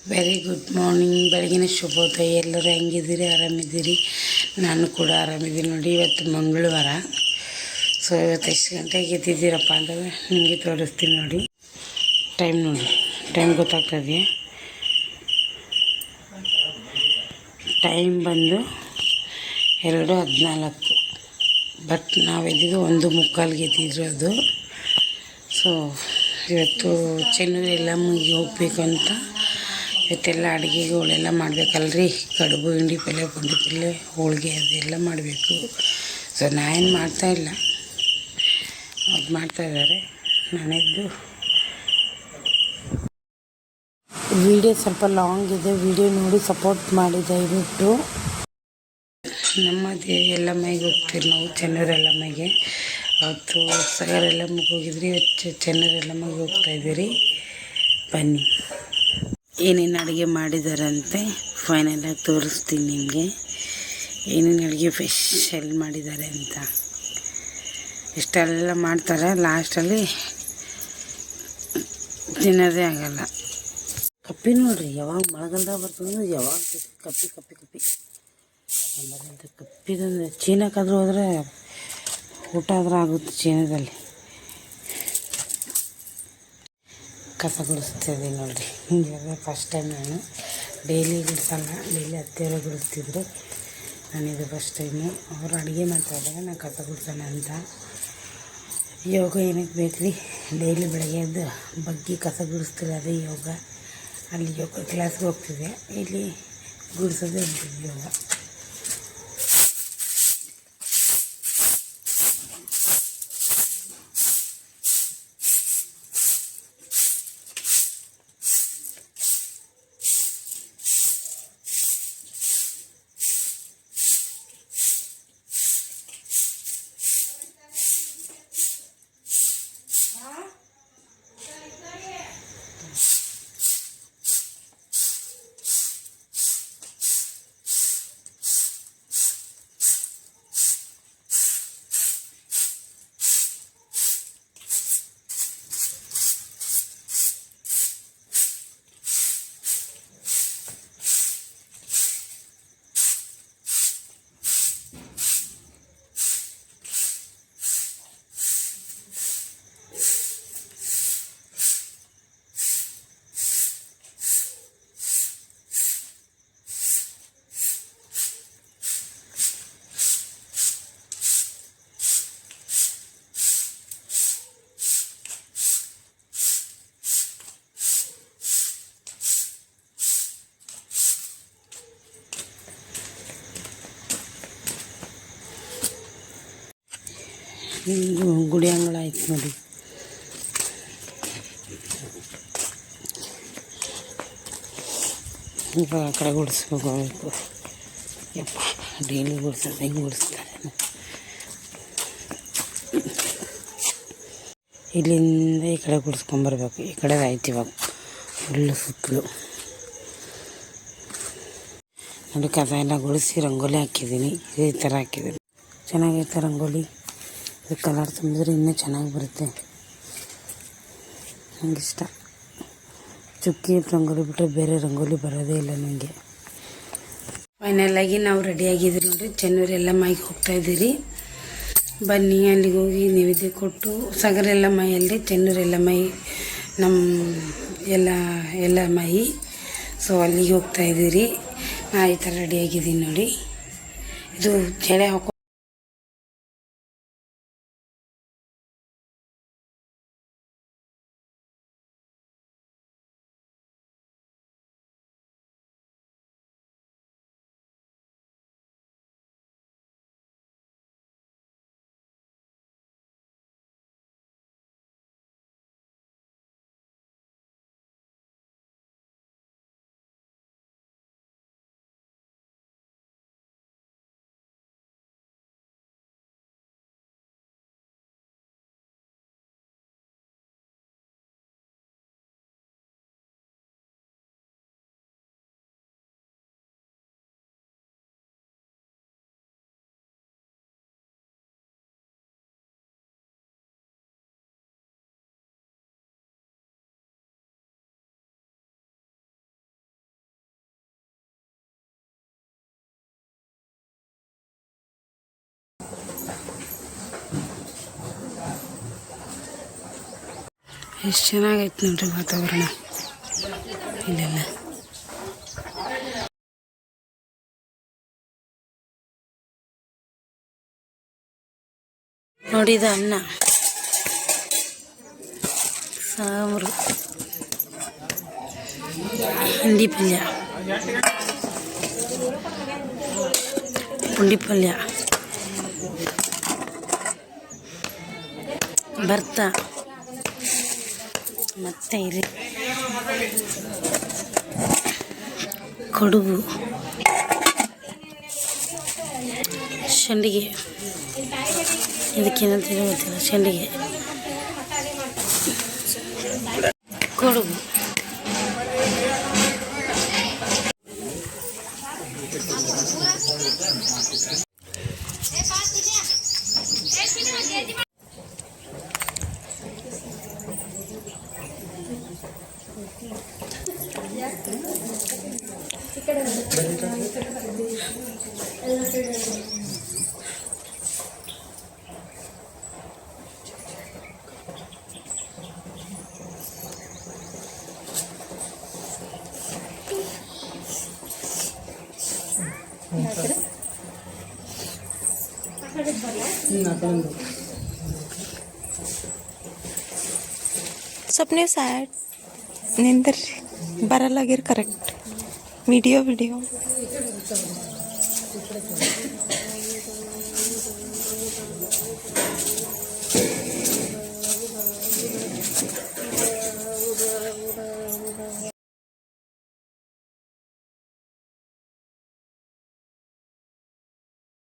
Very good morning. ಬೆಳಗಿನ ಶುಭೋದಯ. ಎಲ್ಲರೂ ಹೆಂಗಿದ್ದೀರಿ? ಆರಾಮಿದ್ದೀರಿ? ನಾನು ಕೂಡ ಆರಾಮಿದ್ದೀನಿ ನೋಡಿ. ಇವತ್ತು ಮಂಗಳವಾರ. ಸೊ ಇವತ್ತು ಎಷ್ಟು ಗಂಟೆಗೆ ಎದ್ದಿದ್ದೀರಪ್ಪ ಅಂದರೆ ನಿಮಗೆ ತೋರಿಸ್ತೀನಿ ನೋಡಿ. ಟೈಮ್ ನೋಡಿ, ಟೈಮ್ ಗೊತ್ತಾಗ್ತದೆಯಾ? ಟೈಮ್ ಬಂದು 2:14. ಬಟ್ ನಾವು ಎದ್ದಿದ್ದು 1:45ಗೆ ಎದ್ದಿರೋದು. ಸೊ ಇವತ್ತು ಚೆನ್ನೂರೆಲ್ಲ ಮುಗಿ ಹೋಗ್ಬೇಕಂತ. ಇವತ್ತೆಲ್ಲ ಅಡುಗೆಗಳೆಲ್ಲ ಮಾಡಬೇಕಲ್ರಿ. ಕಡುಬು, ಹಿಂಡಿ ಪಲ್ಯ, ಪುಂಡಿ ಪಲ್ಯ, ಹೋಳಿಗೆ ಅದೆಲ್ಲ ಮಾಡಬೇಕು. ಸೊ ನಾನೇನು ಮಾಡ್ತಾಯಿಲ್ಲ, ಅವ್ರು ಮಾಡ್ತಾಯಿದ್ದಾರೆ. ನಾನೆದ್ದು ವಿಡಿಯೋ ಸ್ವಲ್ಪ ಲಾಂಗ್ ಇದೆ, ವಿಡಿಯೋ ನೋಡಿ ಸಪೋರ್ಟ್ ಮಾಡಿ ದಯವಿಟ್ಟು. ನಮ್ಮ ಎಲ್ಲಮ್ಮಗೆ ಹೋಗ್ತೀವಿ ನಾವು, ಚೆನ್ನೂರೆಲ್ಲಮ್ಮಗೆ. ಅವತ್ತು ಸಗರೆಲ್ಲಮ್ಮಗೆ ಹೋಗಿದ್ರಿ, ಇವತ್ತು ಚೆನ್ನೂರೆಲ್ಲಮ್ಮಗೆ ಹೋಗ್ತಾಯಿದ್ದೀರಿ. ಬನ್ನಿ, ಏನೇನು ಅಡುಗೆ ಮಾಡಿದಾರಂತೆ ಫೈನಲಾಗಿ ತೋರಿಸ್ತೀನಿ ನಿಮಗೆ. ಏನೇನು ಅಡುಗೆ ಸ್ಪೆಷಲ್ ಮಾಡಿದ್ದಾರೆ ಅಂತ. ಇಷ್ಟೆಲ್ಲ ಮಾಡ್ತಾರೆ, ಲಾಸ್ಟಲ್ಲಿ ತಿನ್ನೋದೇ ಆಗಲ್ಲ. ಕಪ್ಪಿ ನೋಡ್ರಿ, ಯಾವಾಗ ಮಳೆಗಾಲದಾಗ ಬರ್ತದೆ ಯಾವಾಗ ಕಪ್ಪಿ ಕಪ್ಪಿ ಕಪ್ಪಿ ಆಮೇಲೆ ಕಪ್ಪಿದಂದ್ರೆ ಚೀನಾಕ್ಕಾದ್ರೂ ಹೋದರೆ ಊಟ ಆದರೂ ಆಗುತ್ತೆ. ಚೀನಾದಲ್ಲಿ ಕಸ ಗುಡಿಸ್ತಿದ್ದೆ ನೋಡಿರಿ. ಹಿಂಗೆ ಫಸ್ಟ್ ಟೈಮ್ ನಾನು ಡೈಲಿ ಗುಡಿಸಲ್ಲ, ಡೈಲಿ ಅತ್ತೆಯವರು ಗುಡಿಸ್ತಿದ್ರು. ನಾನಿದು ಫಸ್ಟ್ ಟೈಮು. ಅವರು ಅಡುಗೆ ಮಾಡ್ತಾಯಿದ್ದಾಗ ನಾನು ಕಸ ಗುಡಿಸೋಣ ಅಂತ. ಯೋಗ ಏನಕ್ಕೆ ಬೇಕು ರೀ? ಡೈಲಿ ಬೆಳಗ್ಗೆ ಎದ್ದು ಬಗ್ಗಿ ಕಸ ಗುಡಿಸ್ತಿಲ್ಲ, ಅದೇ ಯೋಗ. ಅಲ್ಲಿ ಯೋಗ ಕ್ಲಾಸ್ಗೆ ಹೋಗ್ತಿದ್ದೆ, ಇಲ್ಲಿ ಗುಡಿಸೋದೇ ಯೋಗ. ಗುಡಿ ಅಂಗಳ ಆಯ್ತು ನೋಡಿ. ಈಗ ಆ ಕಡೆ ಗುಡಿಸ್ಬೇಕು. ಯಪ್ಪ, ಡೈಲಿ ಗುಡಿಸೋದು ಹೆಂಗೆ ಗುಡಿಸ್ತಾರೆ. ಇಲ್ಲಿಂದ ಈ ಕಡೆ ಗುಡಿಸ್ಕೊಂಬರ್ಬೇಕು. ಈ ಕಡೆ ಆಯ್ತು ಇವಾಗ ಫುಲ್ಲು ಸುತ್ತಲೂ ನೋಡಿ. ಕಸ ಎಲ್ಲ ಗುಡಿಸಿ ರಂಗೋಲಿ ಹಾಕಿದ್ದೀನಿ. ಈ ಥರ ಹಾಕಿದ್ದೀನಿ, ಚೆನ್ನಾಗೈತೆ ರಂಗೋಲಿ. ಇದು ಕಲರ್ ತುಂಬಿದ್ರೆ ಇನ್ನೂ ಚೆನ್ನಾಗಿ ಬರುತ್ತೆ, ನನಗಿಷ್ಟ. ಚುಕ್ಕಿ ರಂಗೋಲಿ ಬಿಟ್ಟರೆ ಬೇರೆ ರಂಗೋಲಿ ಬರೋದೇ ಇಲ್ಲ ನನಗೆ. ಫೈನಲಾಗಿ ನಾವು ರೆಡಿಯಾಗಿದ್ದೀವಿ ನೋಡಿ. ಚೆನ್ನೂರೆಲ್ಲಮ್ಮಗೆ ಹೋಗ್ತಾಯಿದ್ದೀರಿ. ಬನ್ನಿ, ಅಲ್ಲಿಗೆ ಹೋಗಿ ನೈವೇದ್ಯ ಕೊಟ್ಟು. ಸಗರೆಲ್ಲಮ್ಮಲ್ಲಿ ಚೆನ್ನೂರೆಲ್ಲಮ್ಮ ನಮ್ಮ ಎಲ್ಲಮ್ಮಯಿ. ಸೊ ಅಲ್ಲಿಗೆ ಹೋಗ್ತಾಯಿದ್ದೀರಿ. ನಾ ಈ ಥರ ರೆಡಿಯಾಗಿದ್ದೀನಿ ನೋಡಿ. ಇದು ಜಡೆ ಹಾಕೋ ಎಷ್ಟು ಚೆನ್ನಾಗೈತೆ ನೋಡ್ರಿ ವಾತಾವರಣ ಇಲ್ಲೆಲ್ಲ. ನೋಡಿದ ಅನ್ನ ಸಾಂಬಾರು ಹಿಂಡಿ ಪಲ್ಯ ಪುಂಡಿ ಪಲ್ಯ ಭರ್ತ ಮತ್ತು ಇಲ್ಲಿ ಕಡುಬು ಸಂಡಿಗೆ ಇದಕ್ಕೇನಂತೀರ ಗೊತ್ತಿಲ್ಲ ಸಂಡಿಗೆ ಕಡುಬು ಸ್ವಪ್ನ ಸ್ಯಾಡ್ ನಿಂದ್ರಿ ಬರಲ್ಲಾಗಿರ್ ಕರೆಕ್ಟ್ ವಿಡಿಯೋ